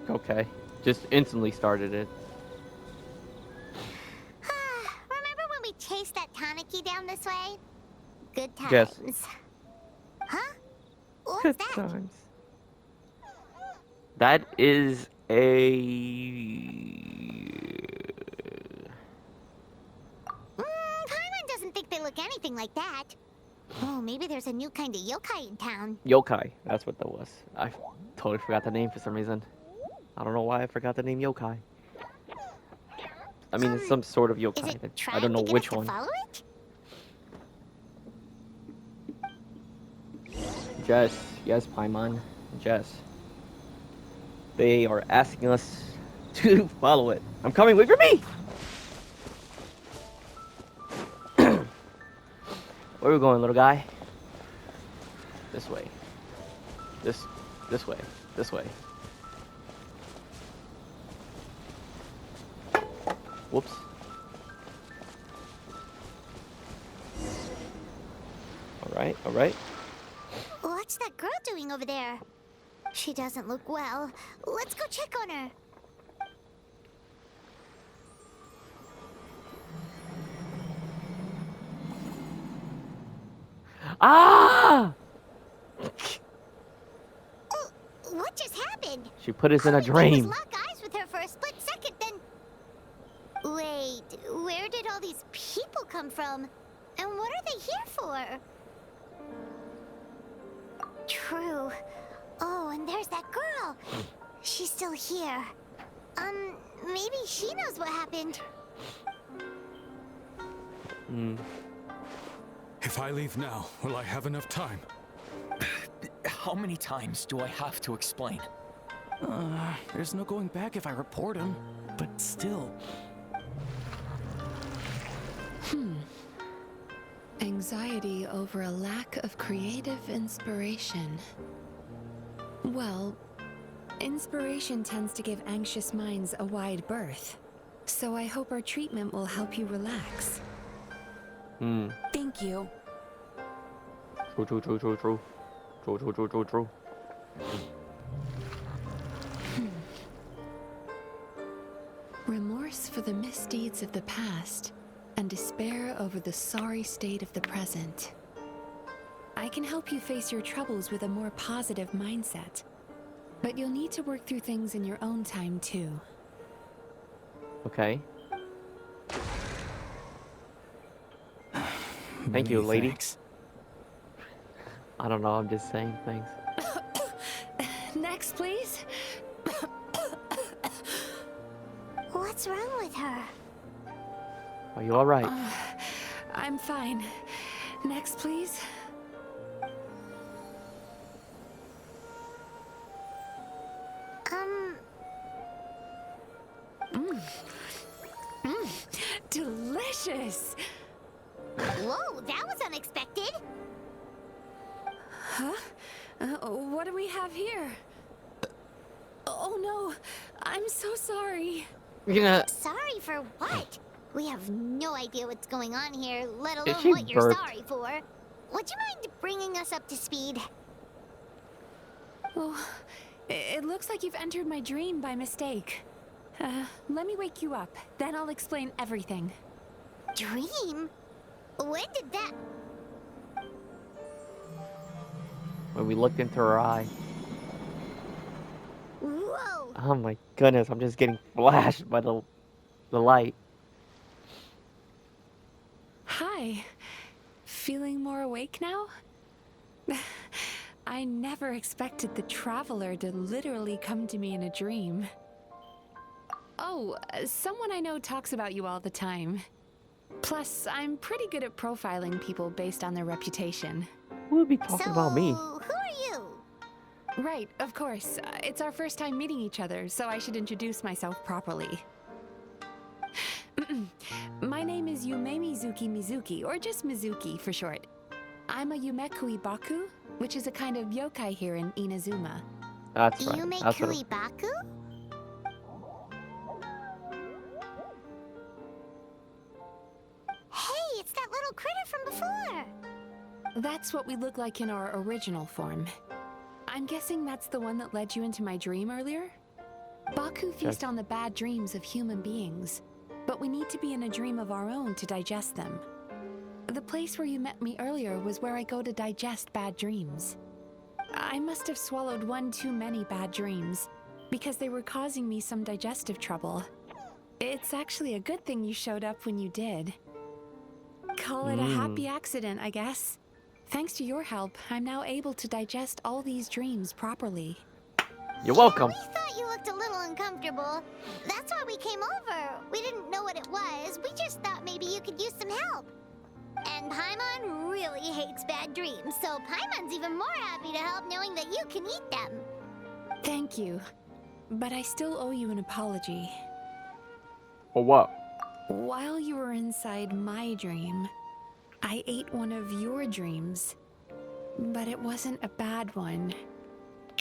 Okay. Just instantly started it. Remember when we chased that Tanuki down this way? Good Yes. times. Huh? What's Good that? times. That is a... Paimon doesn't think they look anything like that. Oh, maybe there's a new kind of yokai in town. Yokai. That's what that was. I totally forgot the name for some reason. I don't know why I forgot the name Yokai. I mean, it's some sort of Is it yokai. I trying don't know to get us which to one. follow it? Jess. Yes, Paimon. Jess. They are asking us to follow it. I'm coming. Wait for me! Where are we going, little guy? This way. This way. This way. Whoops. Alright, alright. What's that girl doing over there? She doesn't look well. Let's go check on her. Ah! Oh, what just happened? She put us in a All we did was dream. lock eyes with her for a split second, then... Wait, where did all these people come from? And what are they here for? True. Oh, and there's that girl. She's still here. Maybe she knows what happened. If I leave now, will I have enough time? How many times do I have to explain? There's no going back if I report him. But still. Anxiety over a lack of creative inspiration. Well, inspiration tends to give anxious minds a wide berth. So I hope our treatment will help you relax. Thank you. True, true, true, true, true. True, true, true, true, true. Remorse for the misdeeds of the past, and despair over the sorry state of the present. I can help you face your troubles with a more positive mindset. But you'll need to work through things in your own time, too. Okay. Thank you, lady. Thanks. I don't know, I'm just saying things. Next, please. What's wrong with her? Are you alright? I'm fine. Next, please. Delicious! Whoa, that was unexpected. Huh? What do we have here? Oh no, I'm so sorry. Yeah. Sorry for what? We have no idea what's going on here, let Is alone she what you're burped? sorry for. Would you mind bringing us up to speed? Oh, it looks like you've entered my dream by mistake. Let me wake you up, then I'll explain everything. Dream? When did that... When we looked into her eye. Whoa! Oh my goodness, I'm just getting flashed by the light. Hi. Feeling more awake now? I never expected the Traveler to literally come to me in a dream. Oh, someone I know talks about you all the time. Plus, I'm pretty good at profiling people based on their reputation. Who would be talking about me? who are you? Right, of course. It's our first time meeting each other, so I should introduce myself properly. My name is Yume Mizuki, or just Mizuki for short. I'm a Yumekui Baku, which is a kind of yokai here in Inazuma. That's right. Yume That's what Kuibaku? Hey, it's that little critter from before. That's what we look like in our original form. I'm guessing that's the one that led you into my dream earlier? Baku feast on the bad dreams of human beings, but we need to be in a dream of our own to digest them. The place where you met me earlier was where I go to digest bad dreams. I must have swallowed one too many bad dreams, because they were causing me some digestive trouble. It's actually a good thing you showed up when you did. Call it a happy accident, I guess. Thanks to your help, I'm now able to digest all these dreams properly. You're welcome. We thought you looked a little uncomfortable. That's why we came over. We didn't know what it was. We just thought maybe you could use some help. And Paimon really hates bad dreams, so Paimon's even more happy to help knowing that you can eat them. Thank you. But I still owe you an apology. For what? While you were inside my dream, I ate one of your dreams. But it wasn't a bad one.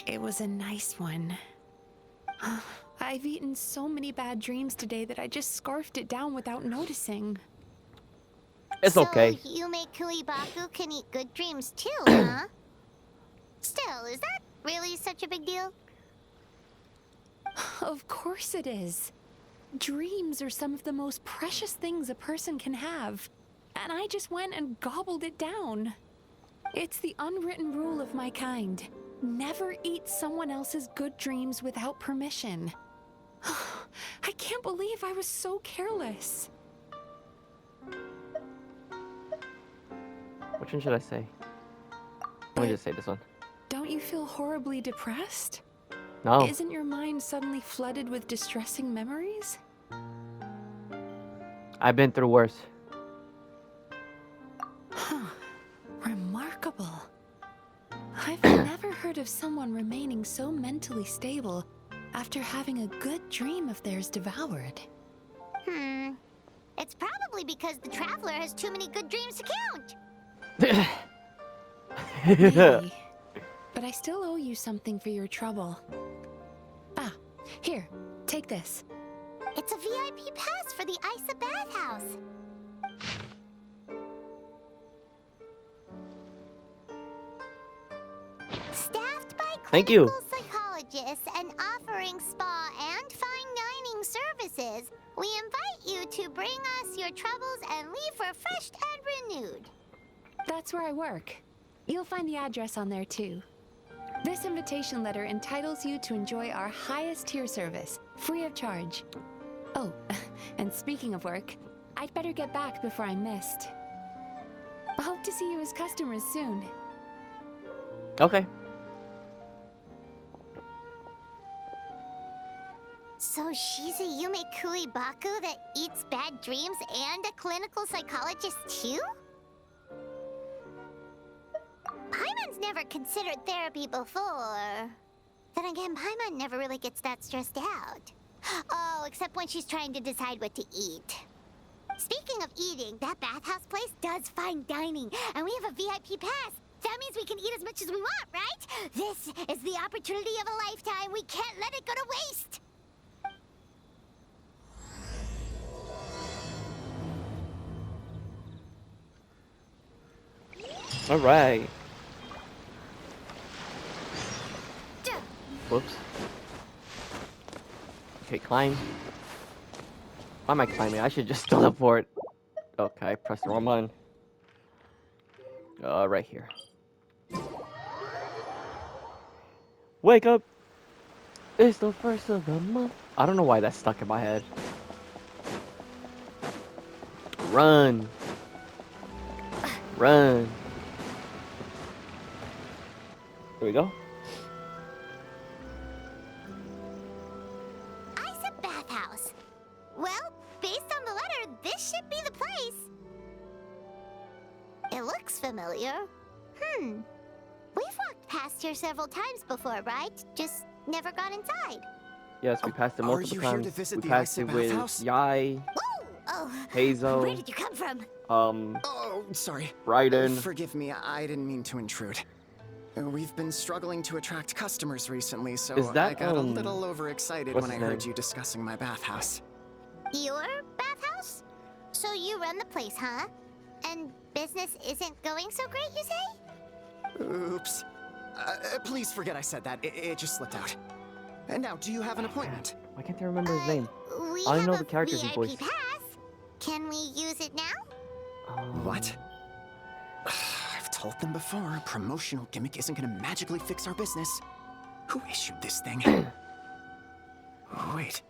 It was a nice one. I've eaten so many bad dreams today that I just scarfed it down without noticing. It's okay. So Yume Kuibaku can eat good dreams too, huh? Still, is that really such a big deal? Of course it is. Dreams are some of the most precious things a person can have. And I just went and gobbled it down. It's the unwritten rule of my kind. Never eat someone else's good dreams without permission. I can't believe I was so careless. Which one should I say? Let me just say this one. Don't you feel horribly depressed? No. Isn't your mind suddenly flooded with distressing memories? I've been through worse. Huh. Remarkable. I've never heard of someone remaining so mentally stable after having a good dream of theirs devoured. It's probably because the traveler has too many good dreams to count. Maybe. But I still owe you something for your trouble. Ah, here, take this. It's a VIP pass for the Isa bathhouse. Staffed by Thank you. clinical psychologists and offering spa and fine dining services, we invite you to bring us your troubles and leave refreshed and renewed. That's where I work. You'll find the address on there too. This invitation letter entitles you to enjoy our highest tier service, free of charge. Oh, and speaking of work, I'd better get back before I'm missed. I hope to see you as customers soon. Okay. So she's a Yume Kuibaku that eats bad dreams and a clinical psychologist too? Paimon's never considered therapy before. Then again, Paimon never really gets that stressed out. Oh, except when she's trying to decide what to eat. Speaking of eating, that bathhouse place does fine dining, and we have a VIP pass. That means we can eat as much as we want, right? This is the opportunity of a lifetime. We can't let it go to waste. All right. Whoops. Okay, climb. Why am I climbing? I should just teleport. Okay, I pressed the wrong button. Right here. Wake up! It's the first of the month. I don't know why that's stuck in my head. Run! Run! Here we go. Isa bathhouse. Well, based on the letter, this should be the place. It looks familiar. We've walked past here several times before, right? Just never got inside. Yes, we passed it Are multiple you here times. to visit We the passed Isa it with bathhouse? Yai, Oh, Hazel, where did you come from? Oh, sorry. Raiden. Forgive me, I didn't mean to intrude. We've been struggling to attract customers recently, so Is that, I got a little overexcited what's when I his heard name? you discussing my bathhouse. Your bathhouse? So you run the place, huh? And business isn't going so great, you say? Oops. Please forget I said that. It just slipped out. And now, do you have an appointment? Why can't I remember his name? We I have know a the characters he VIP voiced. pass. Can we use it now? What? I've told them before, a promotional gimmick isn't gonna magically fix our business. Who issued this thing? Wait,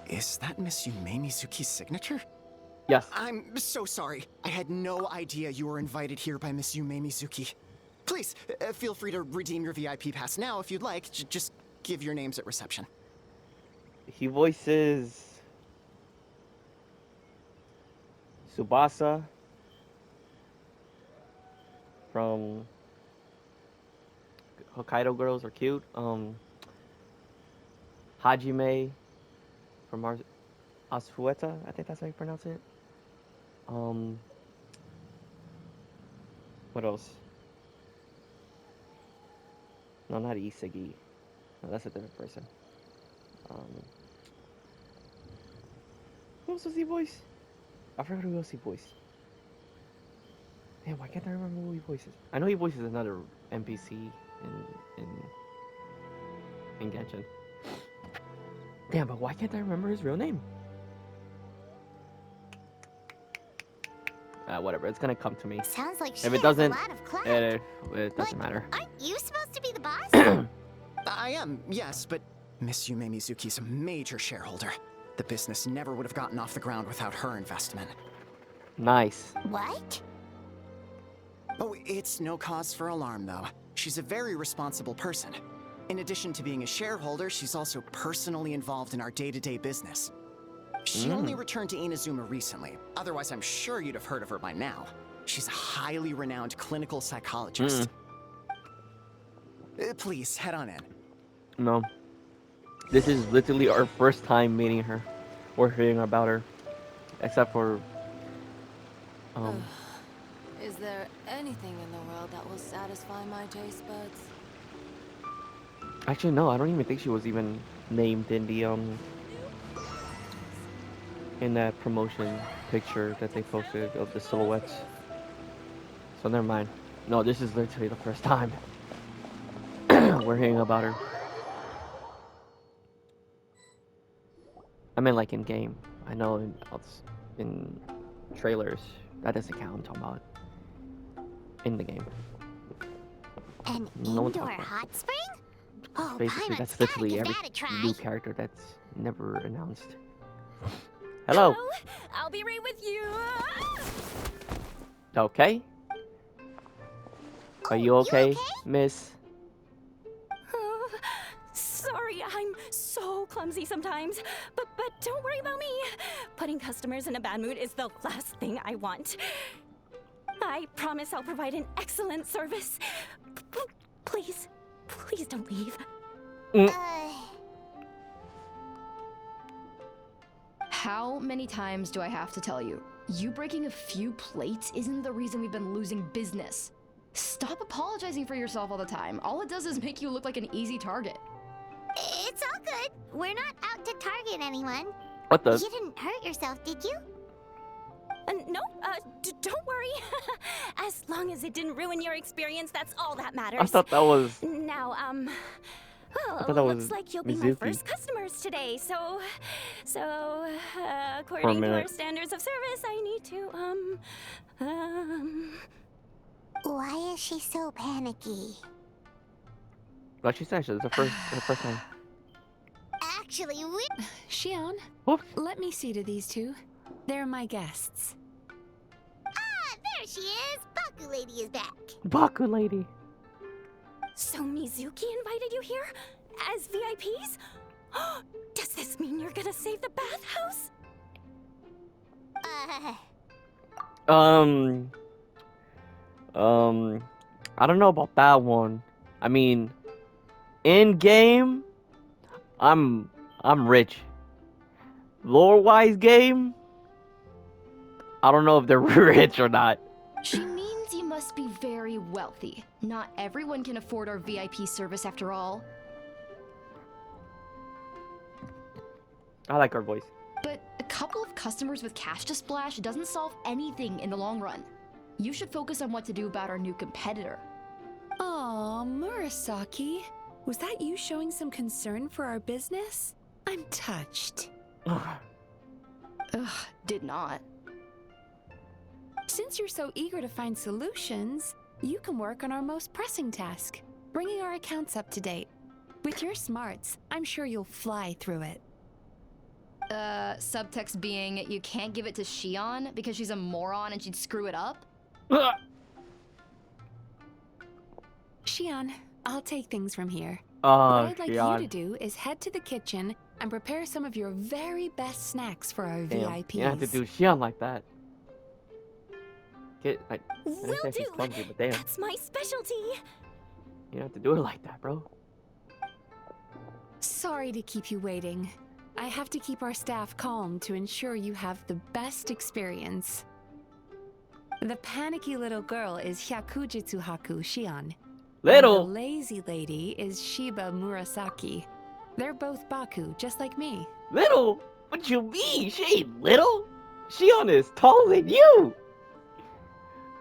is that Miss Yume Mizuki's signature? Yes. I'm so sorry. I had no idea you were invited here by Miss Yume Mizuki. Please, feel free to redeem your VIP pass now if you'd like. Just give your names at reception. He voices Tsubasa from Hokkaido Girls Are Cute. Hajime from Asueta, I think that's how you pronounce it. What else? No, not Isagi. No, that's a different person. Who else does he voice? I forgot who else he voiced. Damn, why can't I remember who he voices? I know he voices another NPC in Genshin. Damn, but why can't I remember his real name? Whatever, it's gonna come to me. Sounds like she If it has doesn't, a lot of clout. it But doesn't matter. aren't you supposed to be the boss? I am, yes, but Miss Yume Mizuki's a major shareholder. The business never would have gotten off the ground without her investment. Nice. What? Oh, it's no cause for alarm, though. She's a very responsible person. In addition to being a shareholder, she's also personally involved in our day-to-day business. She only returned to Inazuma recently. Otherwise, I'm sure you'd have heard of her by now. She's a highly renowned clinical psychologist. Please, head on in. No. This is literally our first time meeting her or hearing about her. Except for Is there anything in the world that will satisfy my taste buds? actually no, I don't even think she was even named in the in that promotion picture that they posted of the silhouettes. So never mind. No, this is literally the first time we're hearing about her. I mean, like in game. I know in trailers that doesn't count. I'm talking about in the game. An No one indoor talked about it. hot spring? Oh, Basically, Paimon's that's gotta literally give every that a try. new character that's never announced. Hello. I'll be right with you. Okay. Are you okay, Miss? Sorry, I'm so clumsy sometimes. But don't worry about me. Putting customers in a bad mood is the last thing I want. I promise I'll provide an excellent service. Please don't leave. How many times do I have to tell you? You breaking a few plates isn't the reason we've been losing business. Stop apologizing for yourself all the time. All it does is make you look like an easy target. It's all good. We're not out to target anyone. What the? You didn't hurt yourself, did you? No, don't worry. As long as it didn't ruin your experience, that's all that matters. I thought that was. Now, thought well, that looks was like you'll be my Mizuki. first customers today. So, For a according to our minute. standards of service, I need to, Why is she so panicky? Like she said, it's the first time. Actually, we... Shion, Whoops. let me see to these two. They're my guests. Ah, there she is! Baku Lady is back. Baku lady. So Mizuki invited you here as VIPs? Does this mean you're gonna save the bathhouse? I don't know about that one. I mean, in game, I'm rich. Lore-wise game, I don't know if they're rich or not. She means you must be very wealthy. Not everyone can afford our VIP service after all. I like her voice. But a couple of customers with cash to splash doesn't solve anything in the long run. You should focus on what to do about our new competitor. Aw, Murasaki. Was that you showing some concern for our business? I'm touched. Ugh, did not. Since you're so eager to find solutions, you can work on our most pressing task, bringing our accounts up to date. With your smarts, I'm sure you'll fly through it. Subtext being you can't give it to Shion because she's a moron and she'd screw it up? Shion, I'll take things from here. Oh, What I'd like you Shion. to do is head to the kitchen and prepare some of your very best snacks for our Damn, VIPs. you don't have to do Shion like that. Get like, I Will didn't say she's do. clumsy, but damn, That's my specialty. you don't have to do it like that, bro. Sorry to keep you waiting. I have to keep our staff calm to ensure you have the best experience. The panicky little girl is Hyakujitsu Haku Shion. Little. And the lazy lady is Shiba Murasaki. They're both Baku, just like me. Little? What you mean? She ain't little. Shion is taller than you.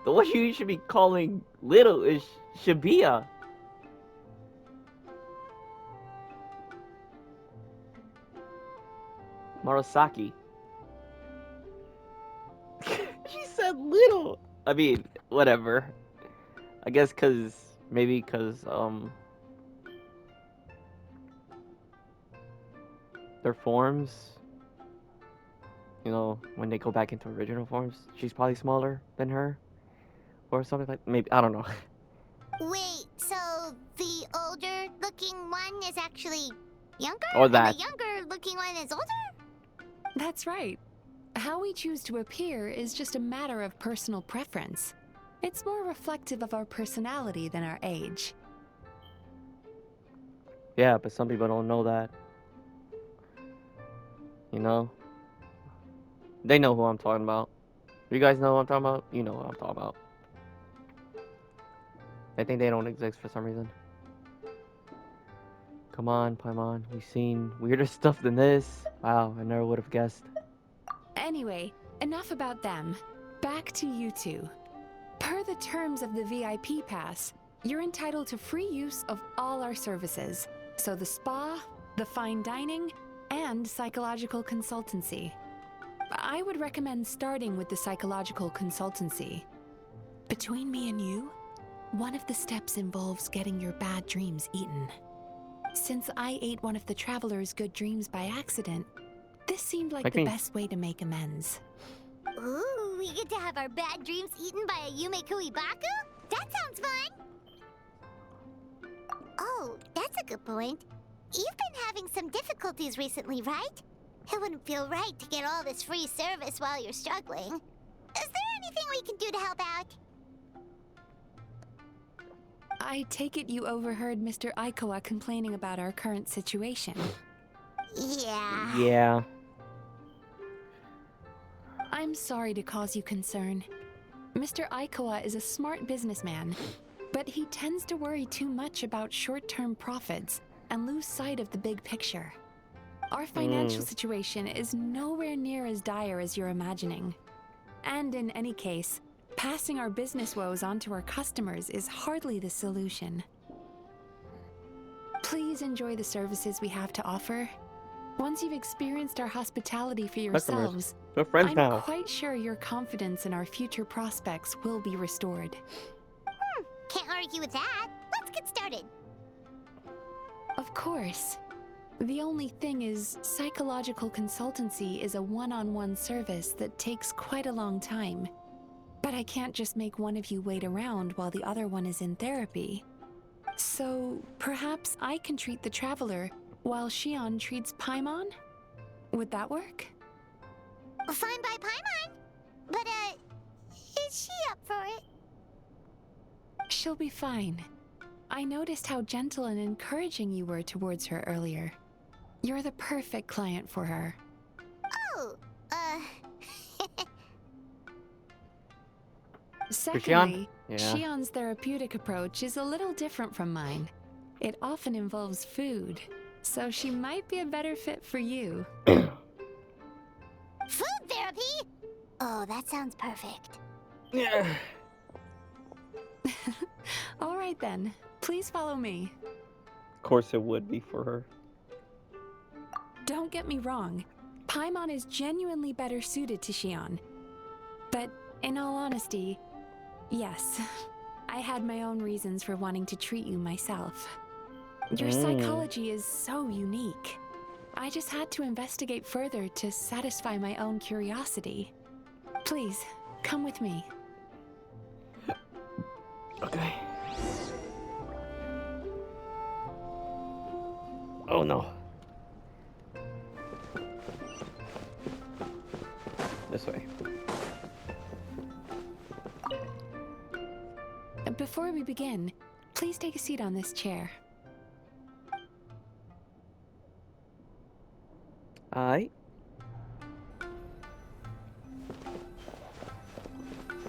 The one you should be calling little is Shibuya. Murasaki. She said little. I mean, whatever. I guess maybe cause their forms, you know, when they go back into original forms, she's probably smaller than her, or something like. Maybe, I don't know. Wait, so the older-looking one is actually younger? Or that. And the younger-looking one is older? That's right. How we choose to appear is just a matter of personal preference. It's more reflective of our personality than our age. Yeah, but some people don't know that. You know? They know who I'm talking about. You guys know who I'm talking about? You know who I'm talking about. I think they don't exist for some reason. Come on, Paimon. We've seen weirder stuff than this. Wow, I never would have guessed. Anyway, enough about them. Back to you two. Per the terms of the VIP pass, you're entitled to free use of all our services. So the spa, the fine dining, and psychological consultancy. I would recommend starting with the psychological consultancy. Between me and you, one of the steps involves getting your bad dreams eaten. Since I ate one of the traveler's good dreams by accident, this seemed like the best way to make amends. Ooh, we get to have our bad dreams eaten by a Yume Kuibaku? That sounds fun! Oh, that's a good point. You've been having some difficulties recently, right? It wouldn't feel right to get all this free service while you're struggling. Is there anything we can do to help out? I take it you overheard Mr. Aikawa complaining about our current situation. Yeah. Yeah. I'm sorry to cause you concern. Mr. Aikawa is a smart businessman, but he tends to worry too much about short-term profits and lose sight of the big picture. Our financial situation is nowhere near as dire as you're imagining. And in any case, passing our business woes on to our customers is hardly the solution. Please enjoy the services we have to offer. Once you've experienced our hospitality for yourselves, We're friends I'm now. quite sure your confidence in our future prospects will be restored. Can't argue with that. Let's get started. Of course. The only thing is, psychological consultancy is a one-on-one service that takes quite a long time. But I can't just make one of you wait around while the other one is in therapy. So, perhaps I can treat the traveler while Shion treats Paimon? Would that work? Fine by Paimon. But, is she up for it? She'll be fine. I noticed how gentle and encouraging you were towards her earlier. You're the perfect client for her. Oh, Secondly, Yeah. Shion's therapeutic approach is a little different from mine. It often involves food, so she might be a better fit for you. food therapy? Oh, that sounds perfect. Yeah. All right then, please follow me. Of course it would be for her. Don't get me wrong. Paimon is genuinely better suited to Xion. But in all honesty, yes, I had my own reasons for wanting to treat you myself. Your psychology is so unique. I just had to investigate further to satisfy my own curiosity. Please, come with me. Okay. Oh no. This way. Before we begin, please take a seat on this chair. Alright.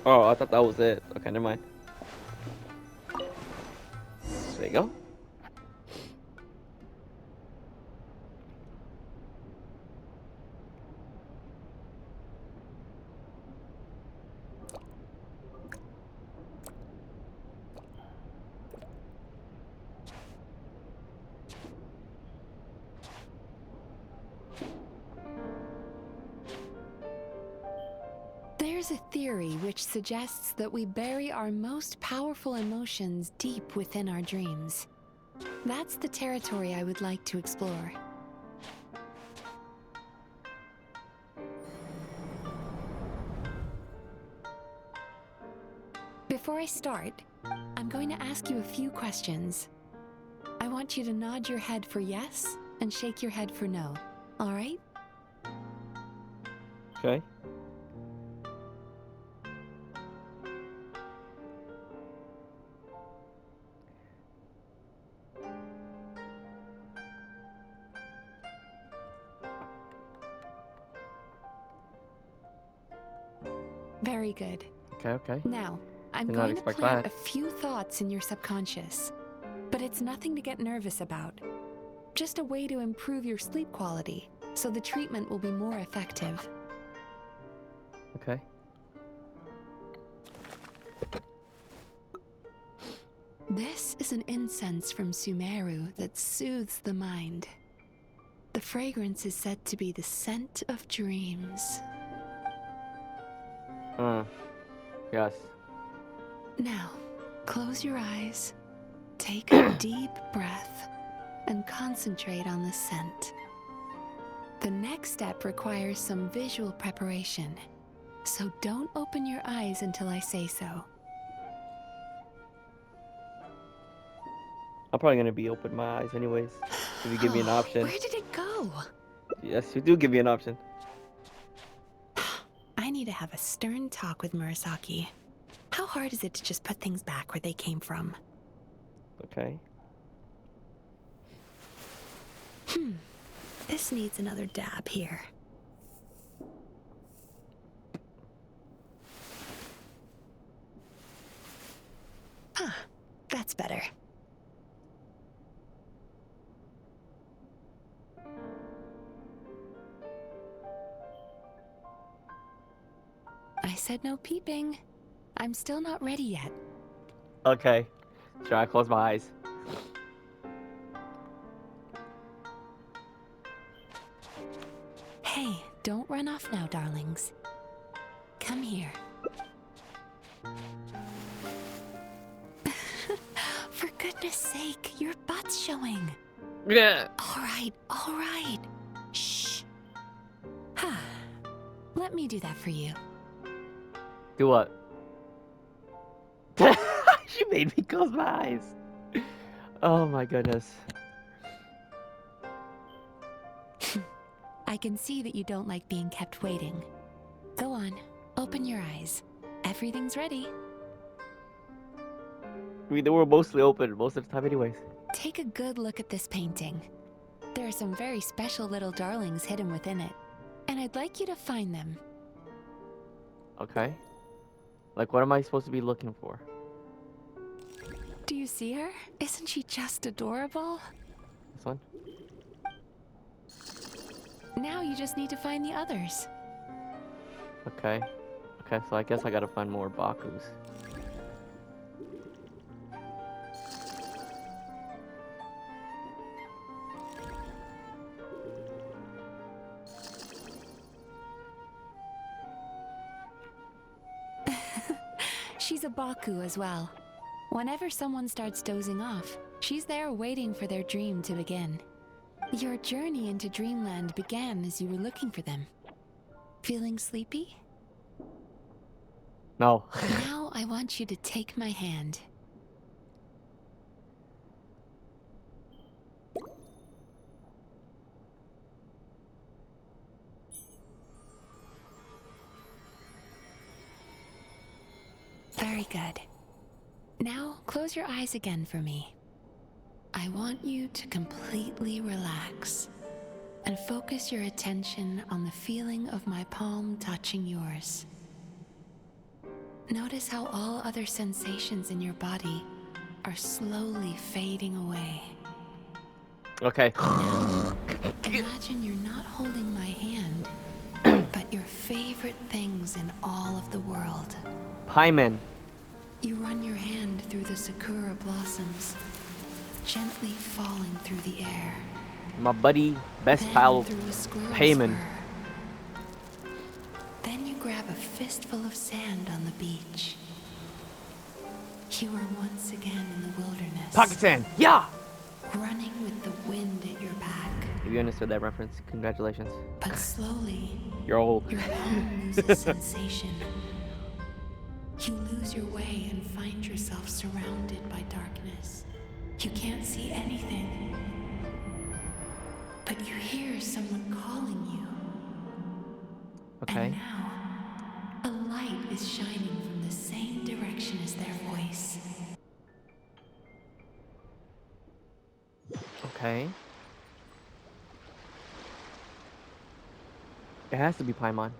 Oh, I thought that was it. Okay, never mind. There you go. There's a theory which suggests that we bury our most powerful emotions deep within our dreams. That's the territory I would like to explore. Before I start, I'm going to ask you a few questions. I want you to nod your head for yes and shake your head for no. All right? Okay. Very good. Okay, okay. Now, I'm Did not going to expect plant that. a few thoughts in your subconscious, but it's nothing to get nervous about. Just a way to improve your sleep quality, so the treatment will be more effective. Okay. This is an incense from Sumeru that soothes the mind. The fragrance is said to be the scent of dreams. Yes. Now, close your eyes, take a deep breath, and concentrate on the scent. The next step requires some visual preparation, so don't open your eyes until I say so. I'm probably gonna be open my eyes anyways. If you give me an option. Where did it go? Yes, you do give me an option. I need to have a stern talk with Murasaki. How hard is it to just put things back where they came from? Okay. This needs another dab here. Ah, that's better. I said no peeping. I'm still not ready yet. Okay. Try to close my eyes. Hey, don't run off now, darlings. Come here. For goodness sake, your butt's showing. Yeah. All right. Shh. Let me do that for you. Do what? She made me close my eyes. Oh my goodness. I can see that you don't like being kept waiting. Go on, open your eyes. Everything's ready. I mean, they were mostly open most of the time anyways. Take a good look at this painting. There are some very special little darlings hidden within it, and I'd like you to find them. Okay. Like, what am I supposed to be looking for? Do you see her? Isn't she just adorable? This one? Now you just need to find the others. Okay. Okay, so I guess I gotta find more Bakus. She's a Baku as well. Whenever someone starts dozing off, she's there waiting for their dream to begin. Your journey into Dreamland began as you were looking for them. Feeling sleepy? No. Now I want you to take my hand. Very good. Now close your eyes again for me. I want you to completely relax and focus your attention on the feeling of my palm touching yours. Notice how all other sensations in your body are slowly fading away. Okay. Imagine you're not holding my hand, but your favorite things in all of the world. Paimon. You run your hand through the sakura blossoms, gently falling through the air. My buddy, best Then pal, through a squirrel's Paimon. fur. Then you grab a fistful of sand on the beach. You are once again in the wilderness. Pakistan. Yeah. Running with the wind at your back. If you understood that reference, congratulations. But slowly, You're old. your palm loses sensation. You lose your way and find yourself surrounded by darkness. You can't see anything. But you hear someone calling you. Okay. And now, a light is shining from the same direction as their voice. Okay. It has to be Paimon.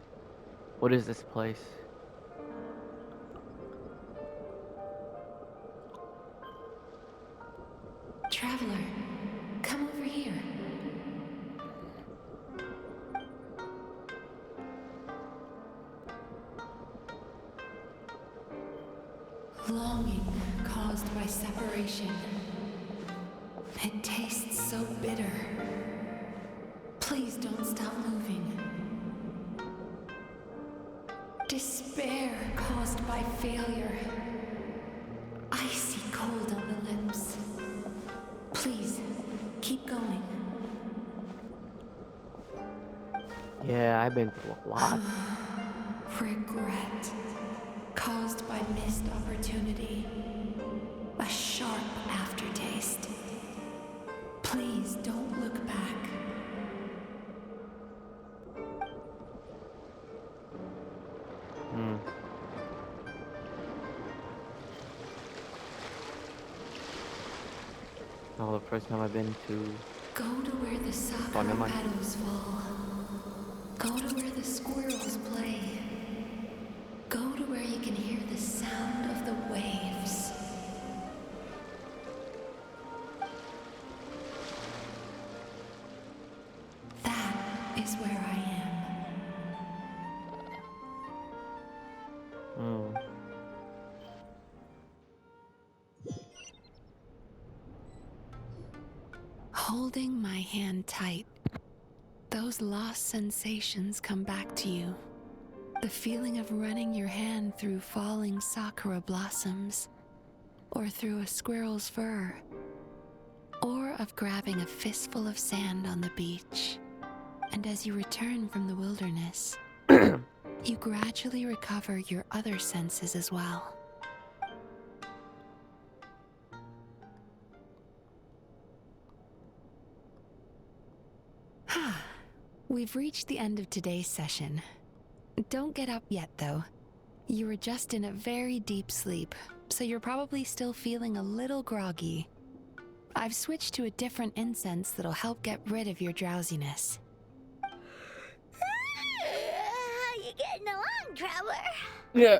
What is this place? Traveler, come over here. Longing caused by separation. It tastes so bitter. Please don't stop moving. Despair caused by failure. Icy cold on the lips. Please, keep going. Yeah, I've been through a lot. Regret caused by missed opportunity. A sharp aftertaste. Please don't look back. Oh, the first time I've been to... Go to where the sakura never mind. petals fall. Go to where the squirrels play. Go to where you can hear the sound of the waves. That is where I am. Holding my hand tight, those lost sensations come back to you. The feeling of running your hand through falling sakura blossoms, or through a squirrel's fur, or of grabbing a fistful of sand on the beach. And as you return from the wilderness, you gradually recover your other senses as well. We've reached the end of today's session. Don't get up yet, though. You were just in a very deep sleep, so you're probably still feeling a little groggy. I've switched to a different incense that'll help get rid of your drowsiness. How you getting along, Traveler? Yeah,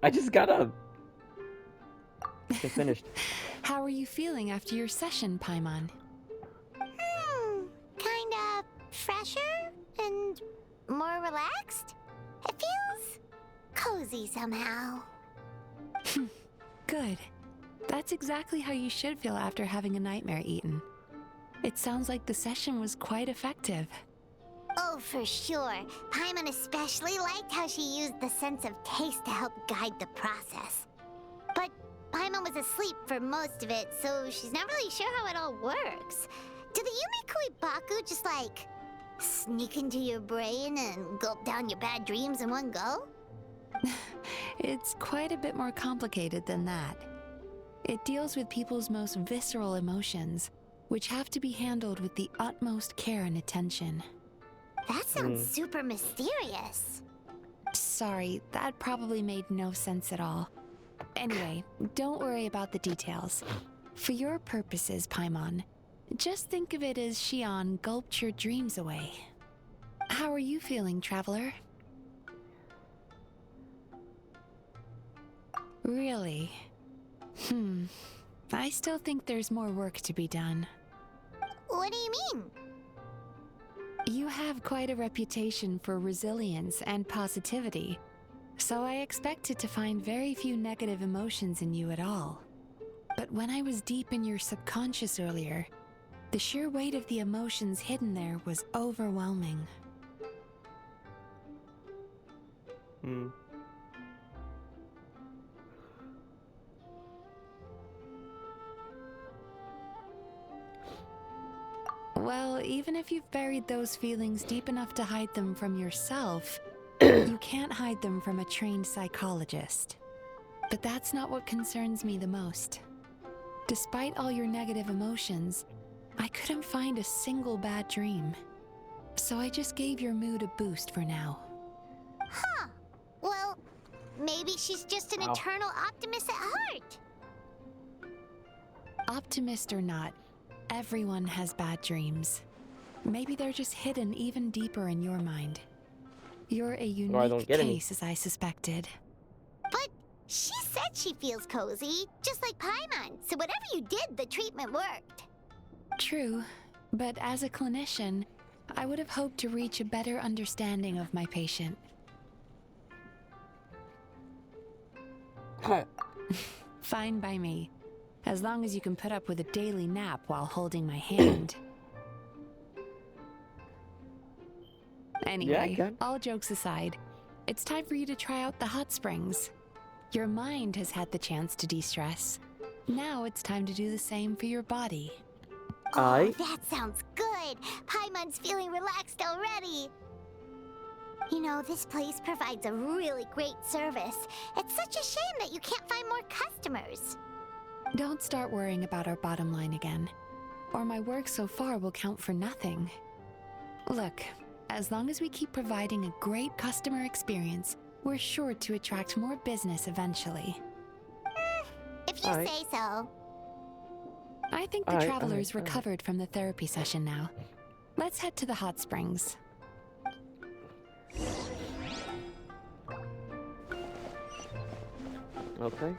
I just got up. Just finished. How are you feeling after your session, Paimon? Kind of fresher and more relaxed. It feels cozy somehow. Good. That's exactly how you should feel after having a nightmare eaten. It sounds like the session was quite effective. Oh, for sure. Paimon especially liked how she used the sense of taste to help guide the process. Paimon was asleep for most of it, so she's not really sure how it all works. Did the Yume Kuibaku just like sneak into your brain and gulp down your bad dreams in one go? It's quite a bit more complicated than that. It deals with people's most visceral emotions, which have to be handled with the utmost care and attention. That sounds super mysterious. Sorry, that probably made no sense at all. Anyway, don't worry about the details. For your purposes, Paimon, just think of it as Xion gulped your dreams away. How are you feeling, Traveler? Really? I still think there's more work to be done. What do you mean? You have quite a reputation for resilience and positivity, so I expected to find very few negative emotions in you at all. But when I was deep in your subconscious earlier, the sheer weight of the emotions hidden there was overwhelming. Well, even if you've buried those feelings deep enough to hide them from yourself, you can't hide them from a trained psychologist. But that's not what concerns me the most. Despite all your negative emotions, I couldn't find a single bad dream. So I just gave your mood a boost for now. Huh. Well, maybe she's just an eternal optimist at heart. Optimist or not, everyone has bad dreams. Maybe they're just hidden even deeper in your mind. You're a unique case, as I suspected. But she said she feels cozy, just like Paimon. So whatever you did, the treatment worked. True, but as a clinician, I would have hoped to reach a better understanding of my patient. Fine by me, as long as you can put up with a daily nap while holding my hand. Anyway, all jokes aside, it's time for you to try out the hot springs. Your mind has had the chance to de-stress. Now it's time to do the same for your body. Oh, that sounds good. Paimon's feeling relaxed already. You know, this place provides a really great service. It's such a shame that you can't find more customers. Don't start worrying about our bottom line again, or my work so far will count for nothing. Look, as long as we keep providing a great customer experience, we're sure to attract more business eventually. If you say so. I think the traveler's recovered from the therapy session now. Let's head to the hot springs. Okay.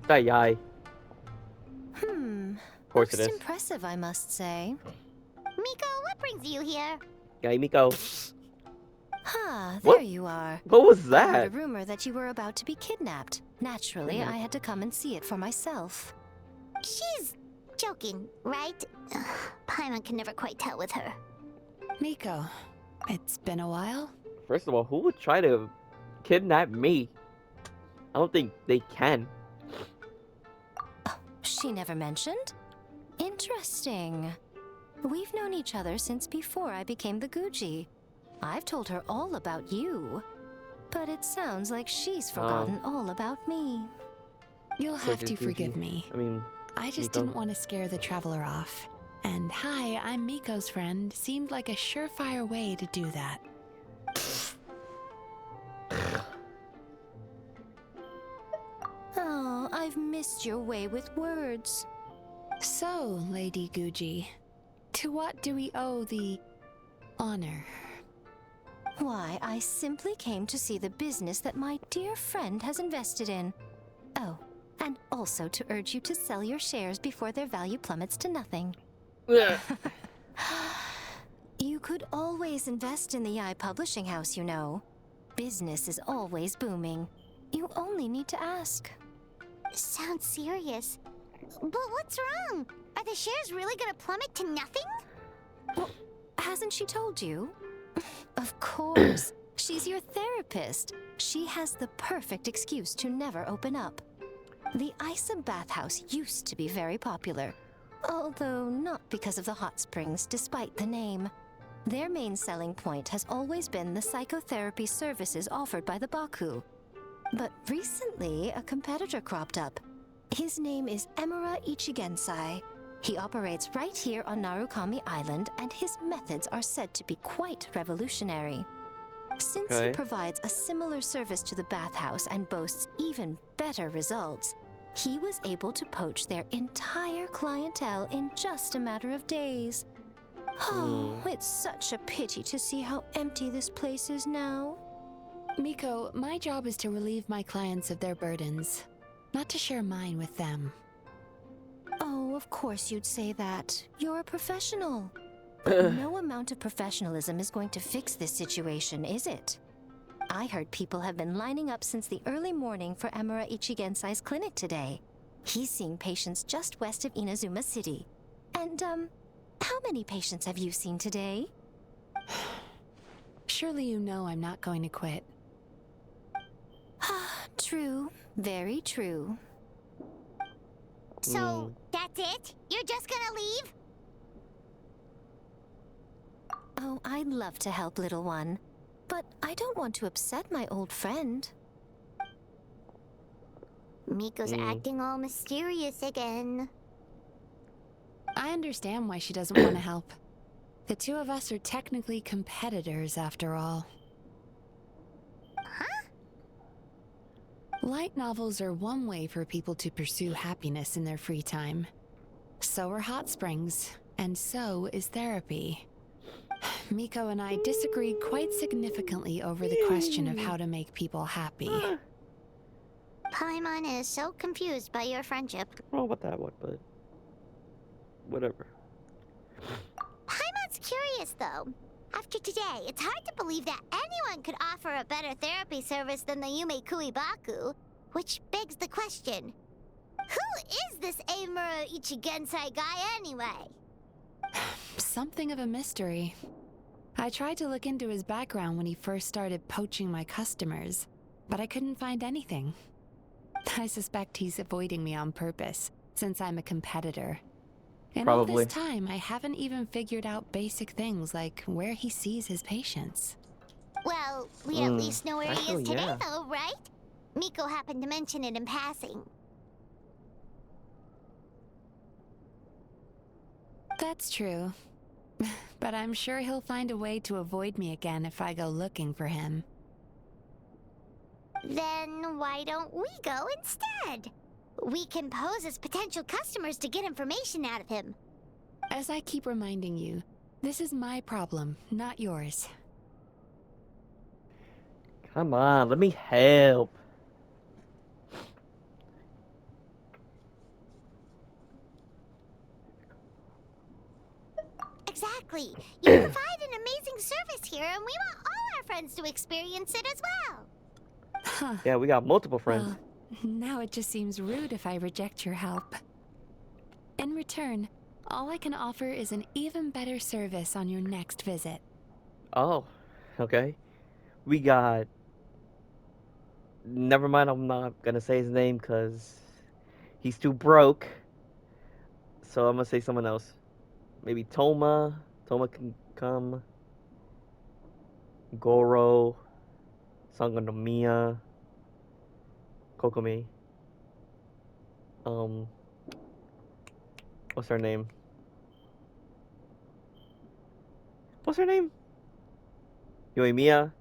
Aye. Of course it is. Impressive, I must say. Miko, what brings you here? Yay, Miko. Ah, What? there you are. What was I that? heard a rumor that you were about to be kidnapped. Naturally, I had to come and see it for myself. She's joking, right? Ugh, Paimon can never quite tell with her. Miko, it's been a while. First of all, who would try to kidnap me? I don't think they can. She never mentioned? Interesting. We've known each other since before I became the Guji. I've told her all about you. But it sounds like she's forgotten all about me. You'll have to forgive me. I just Miko. didn't want to scare the traveler off. And hi, I'm Miko's friend seemed like a surefire way to do that. Oh, I've missed your way with words. So, Lady Guji, to what do we owe the honor? Why, I simply came to see the business that my dear friend has invested in. Oh, and also to urge you to sell your shares before their value plummets to nothing. You could always invest in the publishing house, you know. Business is always booming. You only need to ask. Sounds serious. But what's wrong? Are the shares really gonna plummet to nothing? Well, hasn't she told you? Of course. She's your therapist. She has the perfect excuse to never open up. The Isa bathhouse used to be very popular, although not because of the hot springs, despite the name. Their main selling point has always been the psychotherapy services offered by the Baku. But recently, a competitor cropped up. His name is Emura Ichigensai. He operates right here on Narukami Island, and his methods are said to be quite revolutionary. Since he provides a similar service to the bathhouse and boasts even better results, he was able to poach their entire clientele in just a matter of days. Oh, it's such a pity to see how empty this place is now. Miko, my job is to relieve my clients of their burdens, not to share mine with them. Oh, of course you'd say that. You're a professional. But no amount of professionalism is going to fix this situation, is it? I heard people have been lining up since the early morning for Emura Ichigensai's clinic today. He's seeing patients just west of Inazuma City. And, how many patients have you seen today? Surely you know I'm not going to quit. True. Very true. So, that's it? You're just gonna leave? Oh, I'd love to help, little one. But I don't want to upset my old friend. Miko's acting all mysterious again. I understand why she doesn't want to help. The two of us are technically competitors, after all. Huh? Light novels are one way for people to pursue happiness in their free time. So are hot springs, and so is therapy. Miko and I disagreed quite significantly over the question of how to make people happy. Paimon is so confused by your friendship. I don't know about that one, but whatever. Paimon's curious, though. After today, it's hard to believe that anyone could offer a better therapy service than the Yume Kuibaku, which begs the question, who is this Emura Ichigensai guy anyway? Something of a mystery. I tried to look into his background when he first started poaching my customers, but I couldn't find anything. I suspect he's avoiding me on purpose, since I'm a competitor. In all this time, I haven't even figured out basic things like where he sees his patients. Well, we at least know where he is today, yeah. though, right? Miko happened to mention it in passing. That's true. But I'm sure he'll find a way to avoid me again if I go looking for him. Then why don't we go instead? We can pose as potential customers to get information out of him. As I keep reminding you, this is my problem, not yours. Come on, let me help. Exactly. You provide an amazing service here, and we want all our friends to experience it as well. Huh. Yeah, we got multiple friends. Well, now it just seems rude if I reject your help. In return, all I can offer is an even better service on your next visit. Oh, okay. We got... Never mind, I'm not gonna say his name because he's too broke. So I'm gonna say someone else. Maybe Toma. Toma can come. Goro. Sangonomiya. Kokomi. What's her name? What's her name? Yoimiya.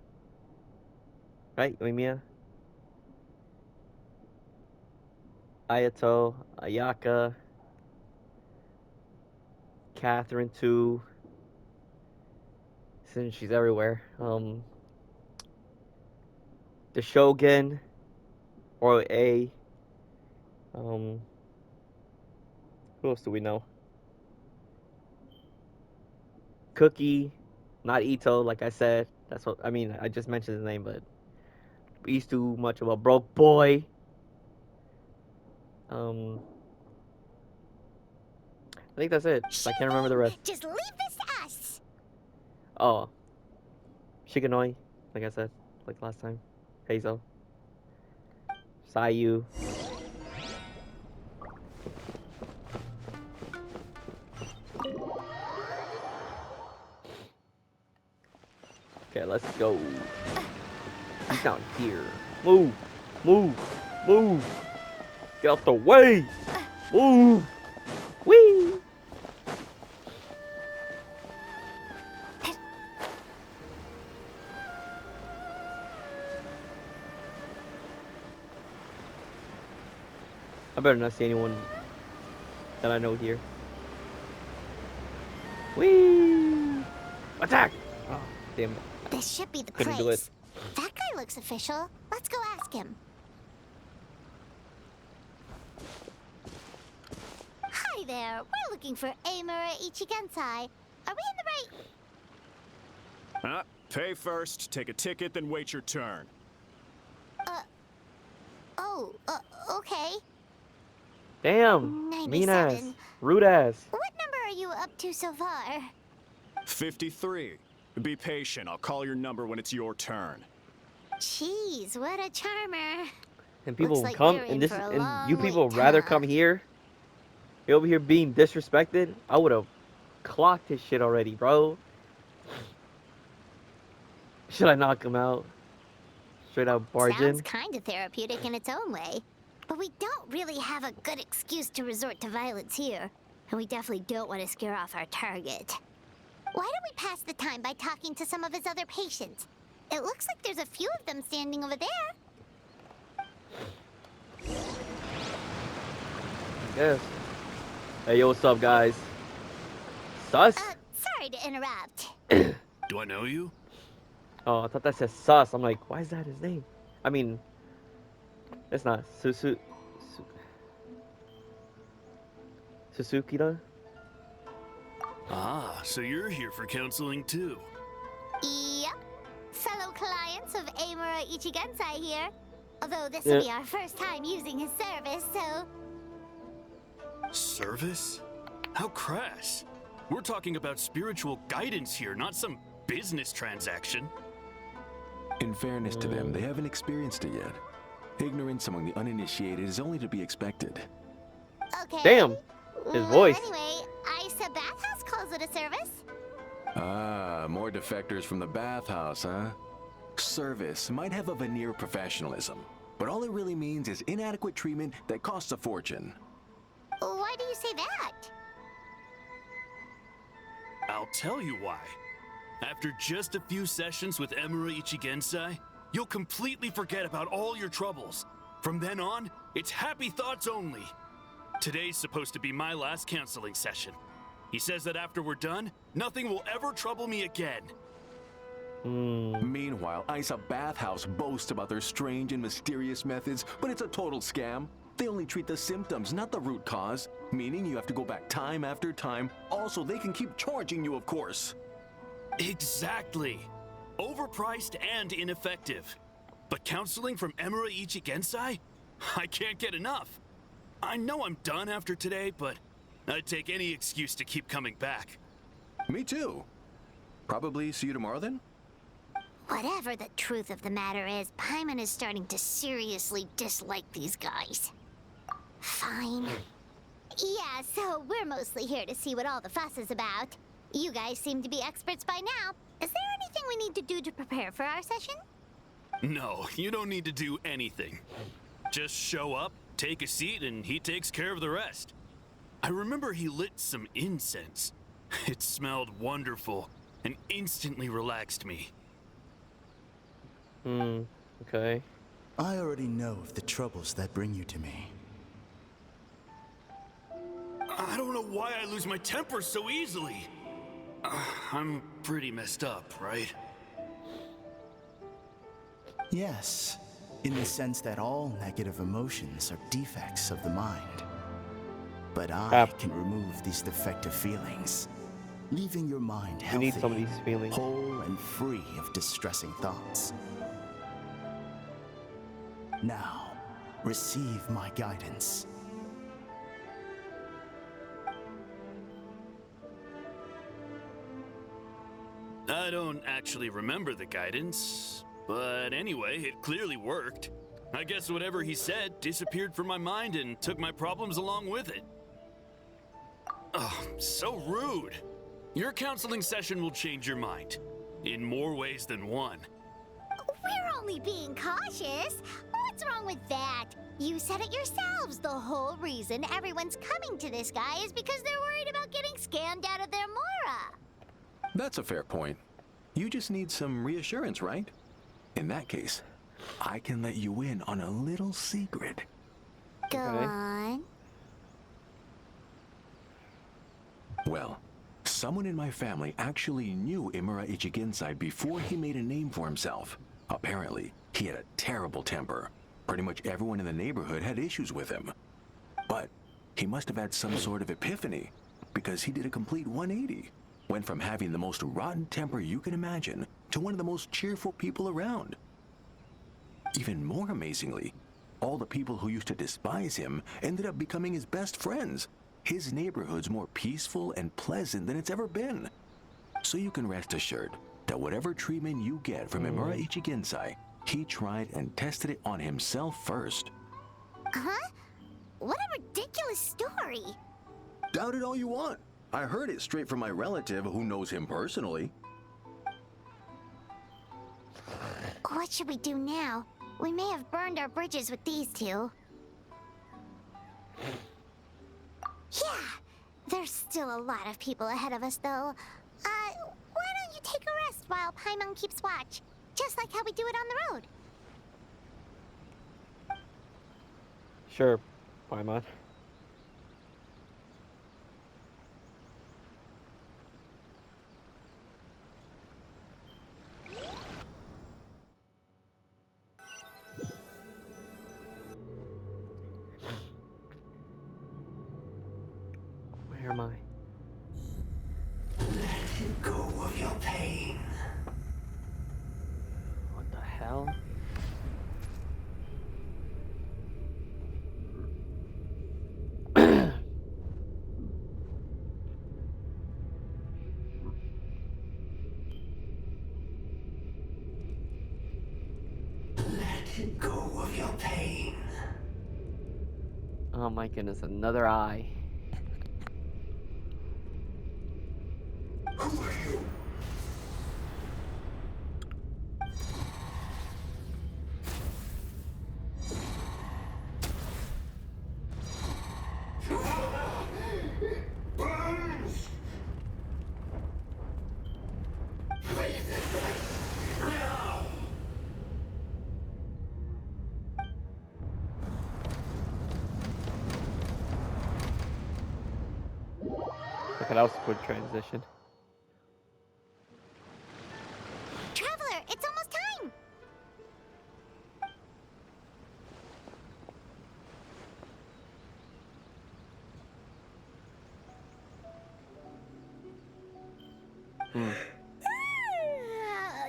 Right? Yoimiya. Ayato. Ayaka. Catherine too. Since she's everywhere. The Shogun. Or A. Who else do we know? Cookie, not Ito, like I said. That's what I mean. I just mentioned his name, but he's too much of a broke boy. I think that's it. I can't remember the rest. Just leave this to us. Oh, Shiganoi, like I said, like last time. Hazel. Sayu. Okay, let's go. He's down here. Move. Move. Move. Get out the way. Move. Whee. I better not see anyone that I know here. Whee! Attack! Oh, damn it. This should be the Couldn't do place. it. That guy looks official. Let's go ask him. Hi there. We're looking for Amura Ichigensai. Are we in the right... Pay first, take a ticket, then wait your turn. Okay. Damn. Mean ass. 97. Rude ass. What number are you up to so far? 53. Be patient, I'll call your number when it's your turn. Jeez, what a charmer. And people Looks like come we're in and this for a and you long people wait, rather huh? come here. You're over here being disrespected. I would have clocked his shit already, bro. Should I knock him out? Straight out barge in? Sounds kind of therapeutic in its own way. But we don't really have a good excuse to resort to violence here. And we definitely don't want to scare off our target. Why don't we pass the time by talking to some of his other patients? It looks like there's a few of them standing over there. Yes. Hey, yo, what's up, guys? Sus? Sorry to interrupt. Do I know you? Oh, I thought that said sus. I'm like, why is that his name? I mean, it's not Susukida? Ah, so you're here for counseling too. Yep. Fellow clients of Amura Ichigensai here. Although this will be our first time using his service, so... Service? How crass. We're talking about spiritual guidance here, not some business transaction. In fairness to them, they haven't experienced it yet. Ignorance among the uninitiated is only to be expected. Okay. Damn. His voice. Anyway, Isa Bathhouse calls it a service. Ah, more defectors from the bathhouse, huh? Service might have a veneer of professionalism, but all it really means is inadequate treatment that costs a fortune. Why do you say that? I'll tell you why. After just a few sessions with Amura Ichigensai, you'll completely forget about all your troubles. From then on, it's happy thoughts only. Today's supposed to be my last counseling session. He says that after we're done, nothing will ever trouble me again. Meanwhile, Isa Bathhouse boasts about their strange and mysterious methods, but it's a total scam. They only treat the symptoms, not the root cause, meaning you have to go back time after time. Also, they can keep charging you, of course. Exactly. Overpriced and ineffective. But counseling from Amura Ichigensai? I can't get enough. I know I'm done after today, but I'd take any excuse to keep coming back. Me too. Probably see you tomorrow then? Whatever the truth of the matter is, Paimon is starting to seriously dislike these guys. Fine. Yeah, so we're mostly here to see what all the fuss is about. You guys seem to be experts by now. Is there anything we need to do to prepare for our session? No, you don't need to do anything. Just show up, take a seat, and he takes care of the rest. I remember he lit some incense. It smelled wonderful and instantly relaxed me. Okay. I already know of the troubles that bring you to me. I don't know why I lose my temper so easily. I'm pretty messed up, right? Yes, in the sense that all negative emotions are defects of the mind. But I can remove these defective feelings, leaving your mind You healthy, need some of these feelings. whole and free of distressing thoughts. Now, receive my guidance. I don't actually remember the guidance, but anyway, it clearly worked. I guess whatever he said disappeared from my mind and took my problems along with it. Oh, so rude. Your counseling session will change your mind. In more ways than one. We're only being cautious. What's wrong with that? You said it yourselves. The whole reason everyone's coming to this guy is because they're worried about getting scammed out of their Mora. That's a fair point. You just need some reassurance, right? In that case, I can let you in on a little secret. Go on. Well, someone in my family actually knew Imura Ichigensai before he made a name for himself. Apparently, he had a terrible temper. Pretty much everyone in the neighborhood had issues with him. But he must have had some sort of epiphany, because he did a complete 180. Went from having the most rotten temper you can imagine to one of the most cheerful people around. Even more amazingly, all the people who used to despise him ended up becoming his best friends. His neighborhood's more peaceful and pleasant than it's ever been. So you can rest assured that whatever treatment you get from Imura Ichigensai, he tried and tested it on himself first. Huh? What a ridiculous story. Doubt it all you want. I heard it straight from my relative who knows him personally. What should we do now? We may have burned our bridges with these two. Yeah, there's still a lot of people ahead of us, though. Why don't you take a rest while Paimon keeps watch? Just like how we do it on the road. Sure, Paimon. Where am I? Let go of your pain. What the hell? Let go of your pain. Oh my goodness, another eye. Who are you? Burns! Breathe it right now! Okay, that was a quick transition. Traveler, it's almost time!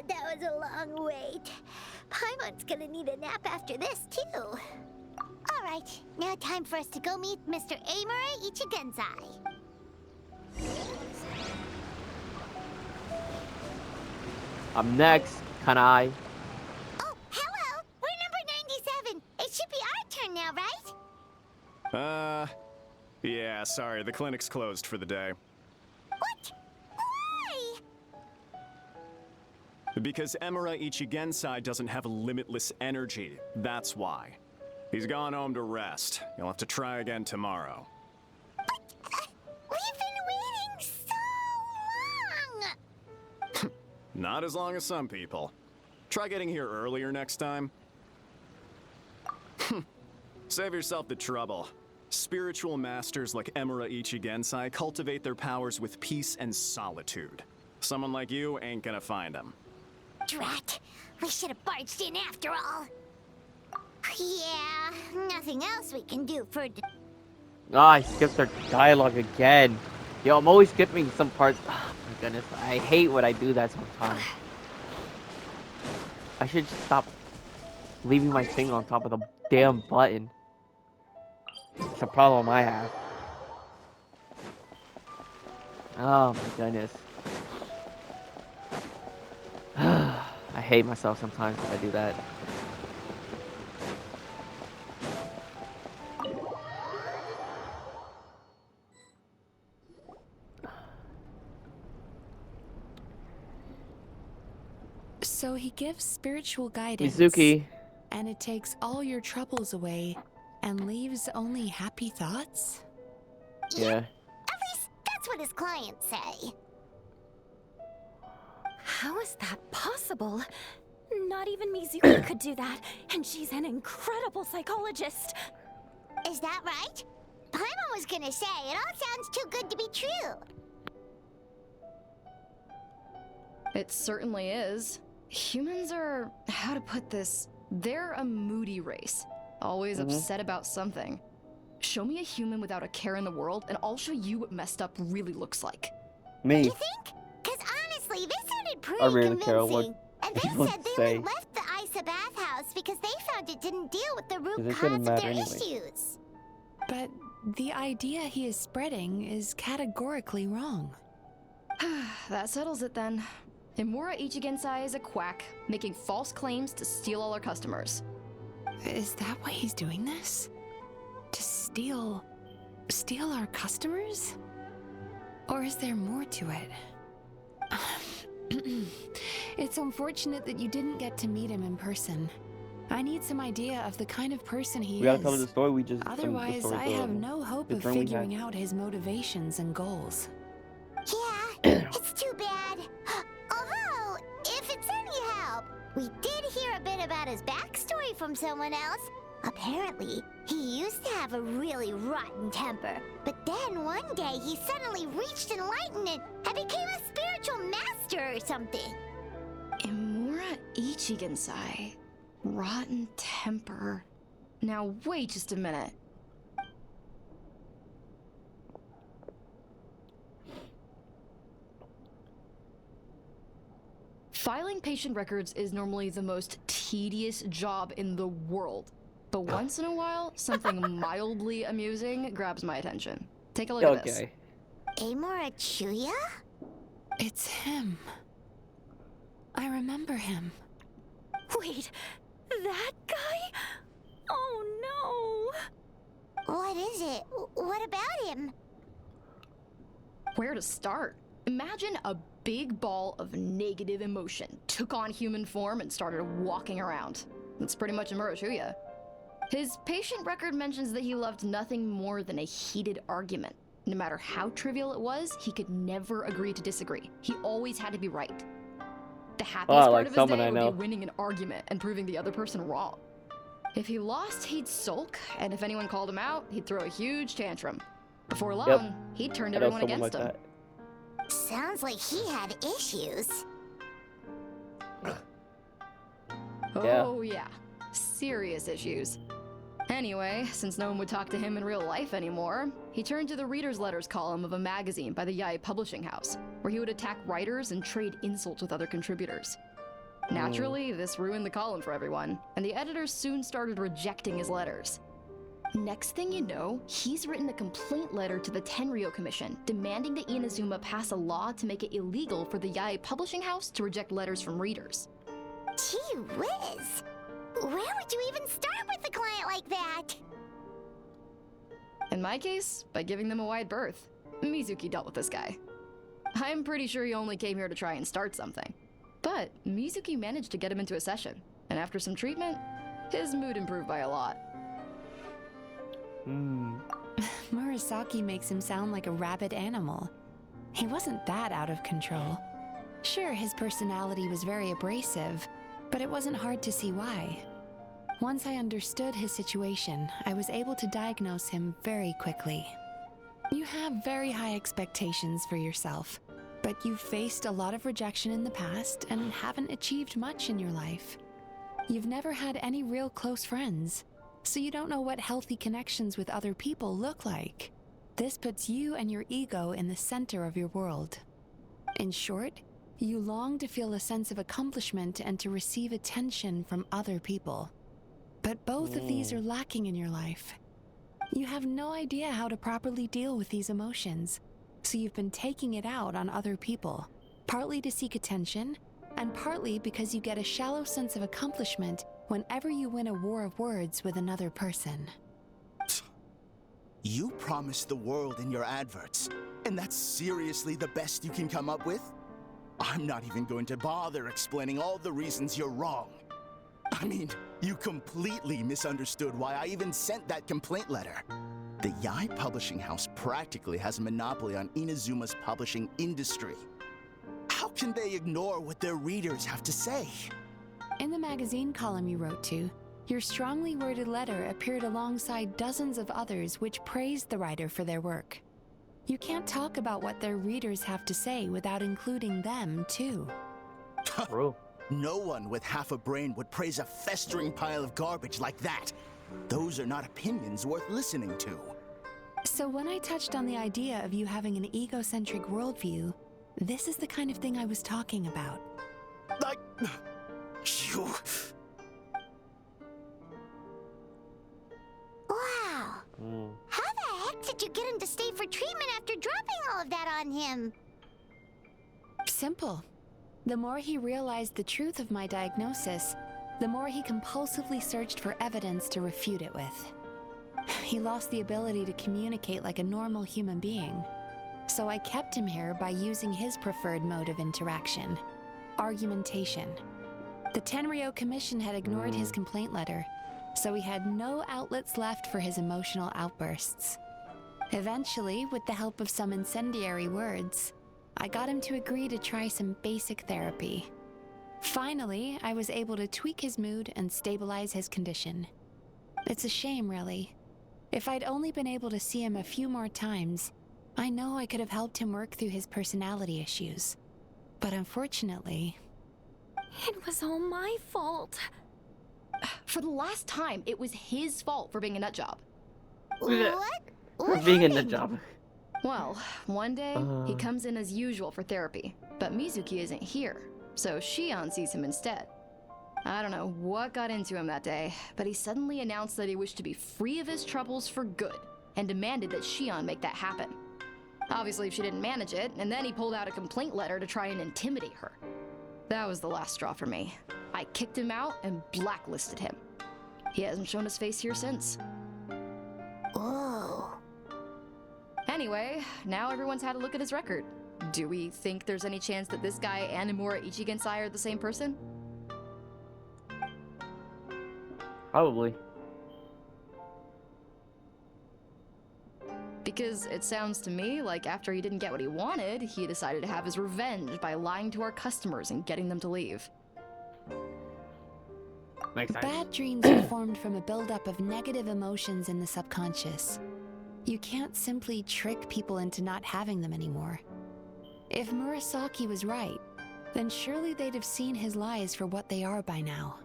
That was a long wait. Paimon's gonna need a nap after this, too. Alright, now time for us to go meet Mr. Imura Ichigensai. I'm next, can I? Oh, hello! We're number 97. It should be our turn now, right? Yeah, sorry, the clinic's closed for the day. What? Why? Because Imura Ichigensai doesn't have limitless energy, that's why. He's gone home to rest. You'll have to try again tomorrow. But, we've been waiting so long! Not as long as some people. Try getting here earlier next time. Save yourself the trouble. Spiritual masters like Imura Ichigensai cultivate their powers with peace and solitude. Someone like you ain't gonna find them. Drat! We should have barged in after all. Yeah, nothing else we can do for... Ah, I skipped their dialogue again. Yo, I'm always skipping some parts. Oh my goodness, I hate when I do that sometimes. I should just stop leaving my finger on top of the damn button. It's a problem I have. Oh my goodness. hate myself sometimes when I do that. So he gives spiritual guidance. Mizuki. And it takes all your troubles away and leaves only happy thoughts? Yeah. At least that's what his clients say. How is that possible? Not even Mizuki could do that, and she's an incredible psychologist. Is that right? Paimon was gonna say, it all sounds too good to be true. It certainly is. Humans are, how to put this, they're a moody race. Always upset about something. Show me a human without a care in the world, and I'll show you what messed up really looks like. Me. You think? Because honestly, this sounded pretty I really care convincing. what And they people said they say. left the Isa bathhouse because they found it didn't deal with the root It cause shouldn't of matter their anyway. issues. But the idea he is spreading is categorically wrong. That settles it then. Imura Ichigensai is a quack, making false claims to steal all our customers. Is that why he's doing this? To steal our customers? Or is there more to it? It's unfortunate that you didn't get to meet him in person. I need some idea of the kind of person he We gotta is. tell her the story we just. Otherwise, the story I have no hope of friend we had. figuring out his motivations and goals. Yeah, it's too bad. Although, if it's any help, we did hear a bit about his backstory from someone else. Apparently, he used to have a really rotten temper, but then one day he suddenly reached enlightenment and became a spiritual master or something. Imura Ichigensai. Rotten temper. Now wait just a minute. Filing patient records is normally the most tedious job in the world. But once in a while, something mildly amusing grabs my attention. Take a look at this. Amora Chuya? It's him. I remember him. Wait, that guy? Oh no! What is it? What about him? Where to start? Imagine a big ball of negative emotion took on human form and started walking around. That's pretty much Imura Chuya. His patient record mentions that he loved nothing more than a heated argument. No matter how trivial it was, he could never agree to disagree. He always had to be right. The happiest part of his day would be winning an argument and proving the other person wrong. If he lost, he'd sulk, and if anyone called him out, he'd throw a huge tantrum. Before long, he'd turn everyone against him. Sounds like he had issues. Oh yeah, serious issues. Anyway, since no one would talk to him in real life anymore, he turned to the reader's letters column of a magazine by the Yae Publishing House, where he would attack writers and trade insults with other contributors. Naturally, this ruined the column for everyone, and the editors soon started rejecting his letters. Next thing you know, he's written a complaint letter to the Tenryo Commission, demanding that Inazuma pass a law to make it illegal for the Yae Publishing House to reject letters from readers. Gee whiz! Where would you even start with a client like that? In my case, by giving them a wide berth. Mizuki dealt with this guy. I'm pretty sure he only came here to try and start something. But Mizuki managed to get him into a session, and after some treatment, his mood improved by a lot. Murasaki makes him sound like a rabid animal. He wasn't that out of control. Sure, his personality was very abrasive, but it wasn't hard to see why. Once I understood his situation, I was able to diagnose him very quickly. You have very high expectations for yourself, but you've faced a lot of rejection in the past and haven't achieved much in your life. You've never had any real close friends, so you don't know what healthy connections with other people look like. This puts you and your ego in the center of your world. In short, you long to feel a sense of accomplishment and to receive attention from other people. But both of these are lacking in your life. You have no idea how to properly deal with these emotions, so you've been taking it out on other people, partly to seek attention, and partly because you get a shallow sense of accomplishment whenever you win a war of words with another person. You promised the world in your adverts, and that's seriously the best you can come up with? I'm not even going to bother explaining all the reasons you're wrong. I mean, you completely misunderstood why I even sent that complaint letter. The Yai Publishing House practically has a monopoly on Inazuma's publishing industry. How can they ignore what their readers have to say? In the magazine column you wrote to, your strongly worded letter appeared alongside dozens of others which praised the writer for their work. You can't talk about what their readers have to say without including them, too. Bro. No one with half a brain would praise a festering pile of garbage like that. Those are not opinions worth listening to. So when I touched on the idea of you having an egocentric worldview, this is the kind of thing I was talking about. Like... You... Wow. How the heck did you get him to stay for treatment after dropping all of that on him? Simple. The more he realized the truth of my diagnosis, the more he compulsively searched for evidence to refute it with. He lost the ability to communicate like a normal human being. So I kept him here by using his preferred mode of interaction: argumentation. The Tenryo Commission had ignored his complaint letter, so he had no outlets left for his emotional outbursts. Eventually, with the help of some incendiary words, I got him to agree to try some basic therapy. Finally, I was able to tweak his mood and stabilize his condition. It's a shame, really. If I'd only been able to see him a few more times, I know I could have helped him work through his personality issues. But unfortunately... It was all my fault. For the last time, it was his fault for being a nutjob. What? For being a nutjob. Well, one day, he comes in as usual for therapy, but Mizuki isn't here, so Shion sees him instead. I don't know what got into him that day, but he suddenly announced that he wished to be free of his troubles for good, and demanded that Shion make that happen. Obviously, she didn't manage it, and then he pulled out a complaint letter to try and intimidate her. That was the last straw for me. I kicked him out and blacklisted him. He hasn't shown his face here since. Whoa. Anyway, now everyone's had a look at his record. Do we think there's any chance that this guy and Nomura Ichigensai are the same person? Probably. Because it sounds to me like after he didn't get what he wanted, he decided to have his revenge by lying to our customers and getting them to leave. Makes sense. Bad dreams are formed from a buildup of negative emotions in the subconscious. You can't simply trick people into not having them anymore. If Murasaki was right, then surely they'd have seen his lies for what they are by now.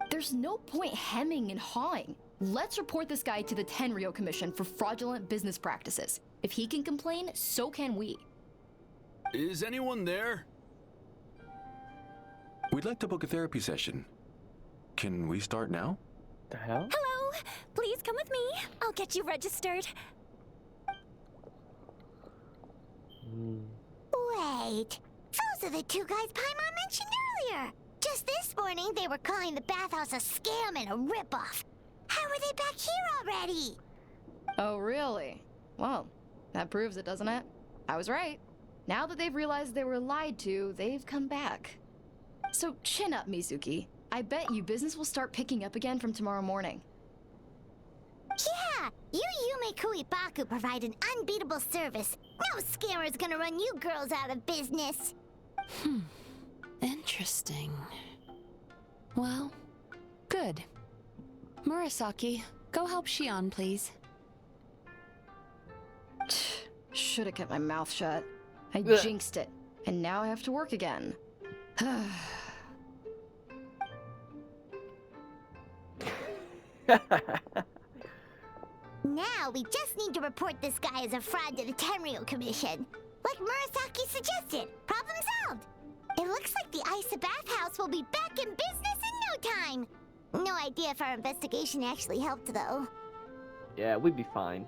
There's no point hemming and hawing. Let's report this guy to the Tenryo Commission for fraudulent business practices. If he can complain, so can we. Is anyone there? We'd like to book a therapy session. Can we start now? The hell? Hello! Please come with me. I'll get you registered. Wait. Those are the two guys Paimon mentioned earlier. Just this morning, they were calling the bathhouse a scam and a ripoff. How are they back here already? Oh, really? Well, that proves it, doesn't it? I was right. Now that they've realized they were lied to, they've come back. So chin up, Mizuki. I bet you business will start picking up again from tomorrow morning. Yeah, you Yume Kuibaku provide an unbeatable service. No scammer's gonna run you girls out of business. Interesting. Well, good. Murasaki, go help Shion, please. Should have kept my mouth shut. I jinxed it, and now I have to work again. Now we just need to report this guy as a fraud to the Tenryo Commission. Like Murasaki suggested. Problem solved. It looks like the Isa bathhouse will be back in business in no time. No idea if our investigation actually helped, though. Yeah, we'd be fine.